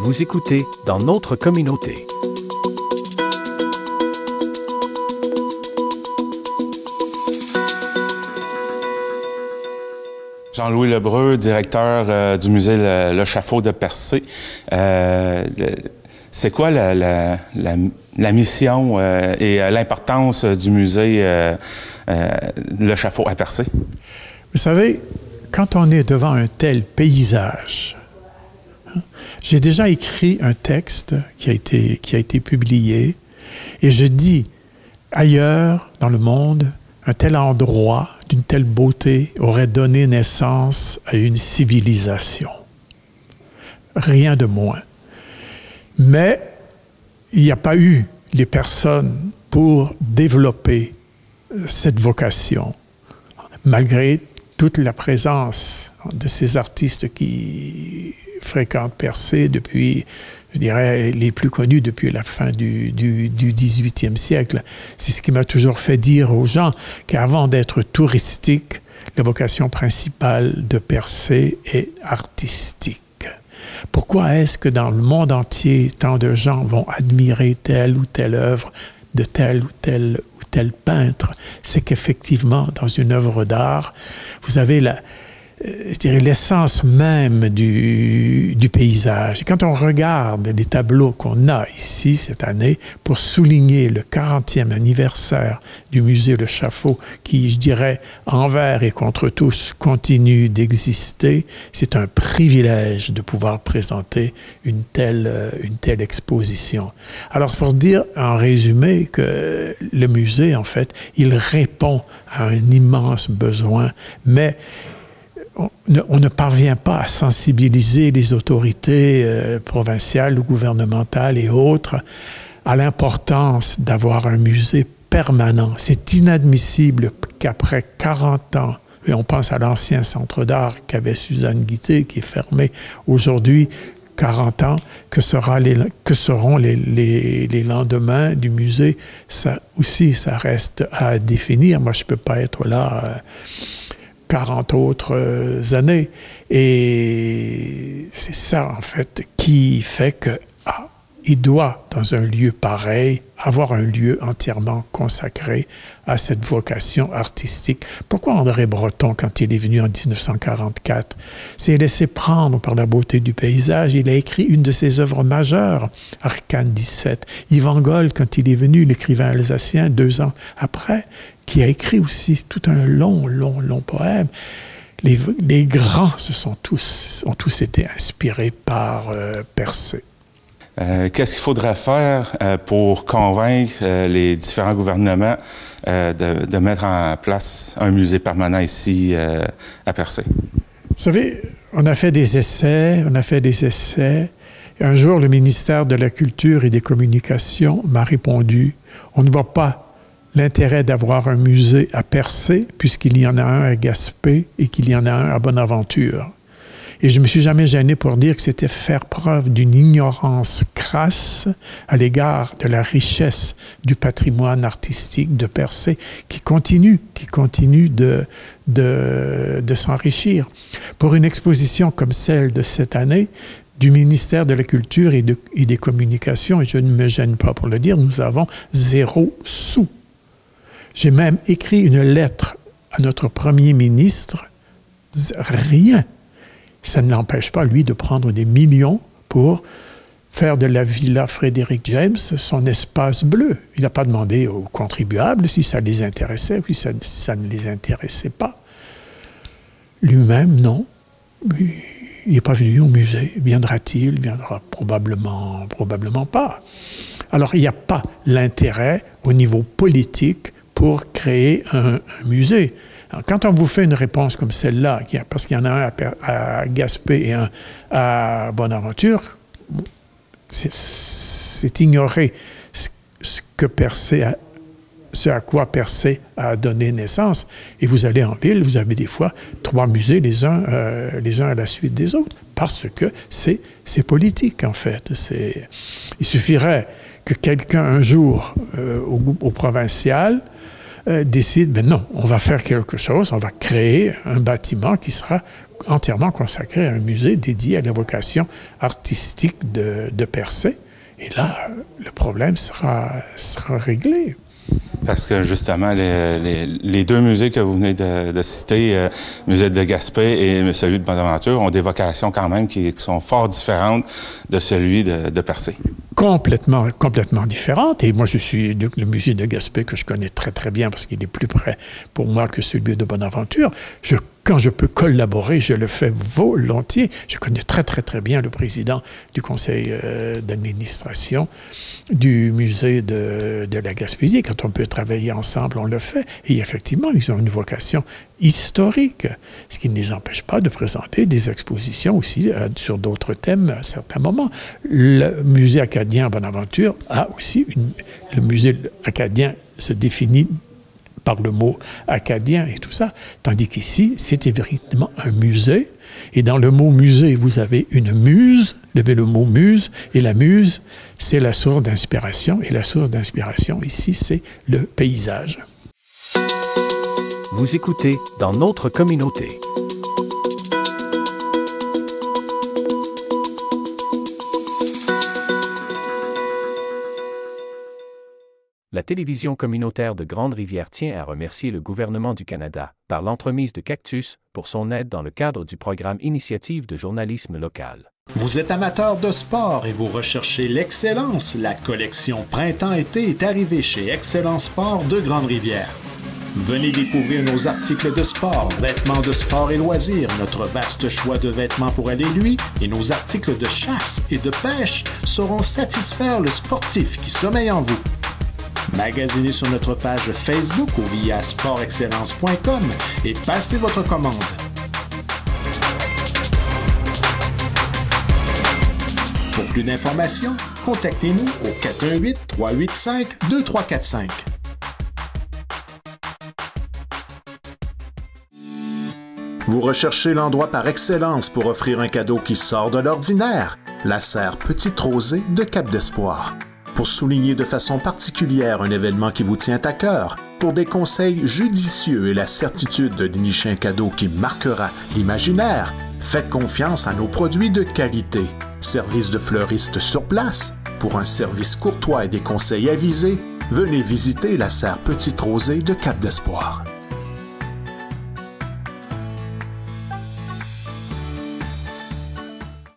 Vous écoutez Dans notre communauté. Jean-Louis Lebreu, directeur du musée Le Chaffault de Percé. C'est quoi la mission et l'importance du musée Le Chaffault à Percé? Vous savez, quand on est devant un tel paysage, j'ai déjà écrit un texte qui a été publié, et je dis, ailleurs dans le monde, un tel endroit d'une telle beauté aurait donné naissance à une civilisation. Rien de moins. Mais il n'y a pas eu les personnes pour développer cette vocation, malgré toute la présence de ces artistes qui fréquentent Percé depuis, je dirais, les plus connus depuis la fin du XVIIIe siècle. C'est ce qui m'a toujours fait dire aux gens qu'avant d'être touristique, la vocation principale de Percé est artistique. Pourquoi est-ce que dans le monde entier, tant de gens vont admirer telle ou telle œuvre de tel ou tel peintre? C'est qu'effectivement, dans une œuvre d'art, vous avez je dirais, l'essence même du paysage. Et quand on regarde les tableaux qu'on a ici cette année pour souligner le 40e anniversaire du musée Le Chaffault, qui, je dirais, envers et contre tous, continue d'exister, c'est un privilège de pouvoir présenter une telle exposition. Alors, c'est pour dire, en résumé, que le musée, en fait, il répond à un immense besoin, mais on ne parvient pas à sensibiliser les autorités provinciales ou gouvernementales et autres à l'importance d'avoir un musée permanent. C'est inadmissible qu'après 40 ans, et on pense à l'ancien centre d'art qu'avait Suzanne Guitté, qui est fermé aujourd'hui, 40 ans, que seront les lendemains du musée? Ça aussi, ça reste à définir. Moi, je ne peux pas être là 40 autres années. Et c'est ça, en fait, qui fait que il doit, dans un lieu pareil, avoir un lieu entièrement consacré à cette vocation artistique. Pourquoi André Breton, quand il est venu en 1944, s'est laissé prendre par la beauté du paysage? Il a écrit une de ses œuvres majeures, Arcane 17. Yvan Goll, quand il est venu, l'écrivain alsacien, 2 ans après, qui a écrit aussi tout un long poème. Les grands ont tous été inspirés par Percé. Qu'est-ce qu'il faudrait faire pour convaincre les différents gouvernements de mettre en place un musée permanent ici à Percé? Vous savez, on a fait des essais. Et un jour, le ministère de la Culture et des Communications m'a répondu, on ne voit pas l'intérêt d'avoir un musée à Percé, puisqu'il y en a un à Gaspé et qu'il y en a un à Bonaventure. Et je ne me suis jamais gêné pour dire que c'était faire preuve d'une ignorance crasse à l'égard de la richesse du patrimoine artistique de Percé qui continue de s'enrichir. Pour une exposition comme celle de cette année, du ministère de la Culture et des Communications, et je ne me gêne pas pour le dire, nous avons 0 sou. J'ai même écrit une lettre à notre premier ministre, rien. Ça ne l'empêche pas, lui, de prendre des millions pour faire de la Villa Frédéric James son espace bleu. Il n'a pas demandé aux contribuables si ça les intéressait, puis si ça ne les intéressait pas. Lui-même, non. Il n'est pas venu au musée. Viendra-t-il? Viendra probablement pas. Alors, il n'y a pas l'intérêt au niveau politique pour créer un musée. Alors, quand on vous fait une réponse comme celle-là, parce qu'il y en a un à Gaspé et un à Bonaventure, c'est ignorer ce à quoi Percé a donné naissance. Et vous allez en ville, vous avez des fois 3 musées les uns à la suite des autres, parce que c'est politique, en fait. Il suffirait que quelqu'un, un jour, au provincial, décide, ben non, on va faire quelque chose, on va créer un bâtiment qui sera entièrement consacré à un musée dédié à la vocation artistique de Percé. Et là, le problème sera réglé. Parce que justement, les deux musées que vous venez de citer, musée de Gaspé et celui de Bonaventure, ont des vocations quand même qui sont fort différentes de celui de Percé. Complètement différentes. Et moi, je suis le musée de Gaspé que je connais très, très bien parce qu'il est plus près pour moi que celui de Bonaventure. Quand je peux collaborer, je le fais volontiers. Je connais très, très, très bien le président du conseil d'administration du musée de la Gaspésie. Quand on peut travailler ensemble, on le fait. Et effectivement, ils ont une vocation historique, ce qui ne les empêche pas de présenter des expositions aussi sur d'autres thèmes à certains moments. Le musée acadien à Bonaventure a aussi le musée acadien se définit par le mot acadien et tout ça, tandis qu'ici, c'était véritablement un musée. Et dans le mot musée, vous avez une muse, le mot muse, et la muse, c'est la source d'inspiration, et la source d'inspiration ici, c'est le paysage. Vous écoutez Dans notre communauté. La télévision communautaire de Grande-Rivière tient à remercier le gouvernement du Canada, par l'entremise de Cactus, pour son aide dans le cadre du programme Initiative de journalisme local. Vous êtes amateur de sport et vous recherchez l'excellence? La collection Printemps-été est arrivée chez Excellence Sport de Grande-Rivière. Venez découvrir nos articles de sport, vêtements de sport et loisirs, notre vaste choix de vêtements pour aller lui et nos articles de chasse et de pêche sauront satisfaire le sportif qui sommeille en vous. Magasinez sur notre page Facebook ou via sportexcellence.com et passez votre commande. Pour plus d'informations, contactez-nous au 418-385-2345. Vous recherchez l'endroit par excellence pour offrir un cadeau qui sort de l'ordinaire? La serre Petite Rosée de Cap-d'Espoir. Pour souligner de façon particulière un événement qui vous tient à cœur, pour des conseils judicieux et la certitude de dénicher un cadeau qui marquera l'imaginaire, faites confiance à nos produits de qualité. Service de fleuriste sur place. Pour un service courtois et des conseils avisés, venez visiter la serre Petite Rosée de Cap-d'Espoir.